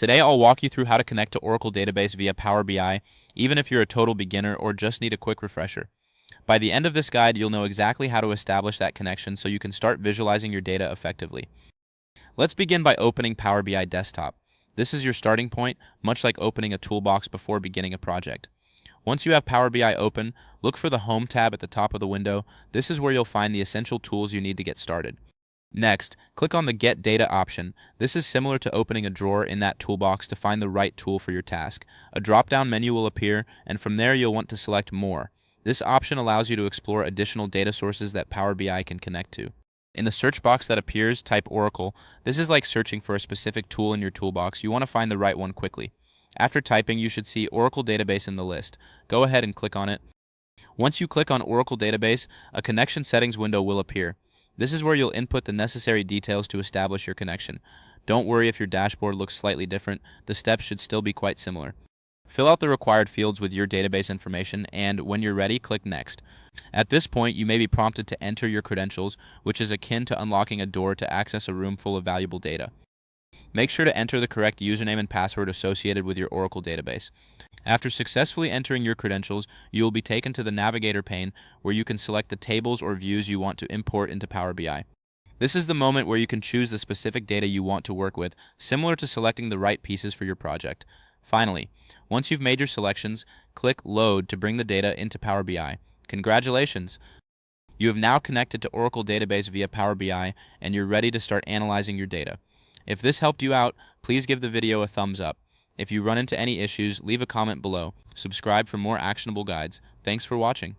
Today I'll walk you through how to connect to Oracle Database via Power BI, even if you're a total beginner or just need a quick refresher. By the end of this guide, you'll know exactly how to establish that connection so you can start visualizing your data effectively. Let's begin by opening Power BI Desktop. This is your starting point, much like opening a toolbox before beginning a project. Once you have Power BI open, look for the Home tab at the top of the window. This is where you'll find the essential tools you need to get started. Next, click on the Get Data option. This is similar to opening a drawer in that toolbox to find the right tool for your task. A drop-down menu will appear, and from there you'll want to select More. This option allows you to explore additional data sources that Power BI can connect to. In the search box that appears, type Oracle. This is like searching for a specific tool in your toolbox. You want to find the right one quickly. After typing, you should see Oracle Database in the list. Go ahead and click on it. Once you click on Oracle Database, a connection settings window will appear. This is where you'll input the necessary details to establish your connection. Don't worry if your dashboard looks slightly different, the steps should still be quite similar. Fill out the required fields with your database information, and when you're ready, click Next. At this point, you may be prompted to enter your credentials, which is akin to unlocking a door to access a room full of valuable data. Make sure to enter the correct username and password associated with your Oracle database. After successfully entering your credentials, you will be taken to the Navigator pane where you can select the tables or views you want to import into Power BI. This is the moment where you can choose the specific data you want to work with, similar to selecting the right pieces for your project. Finally, once you've made your selections, click Load to bring the data into Power BI. Congratulations! You have now connected to Oracle Database via Power BI, and you're ready to start analyzing your data. If this helped you out, please give the video a thumbs up. If you run into any issues, leave a comment below. Subscribe for more actionable guides. Thanks for watching.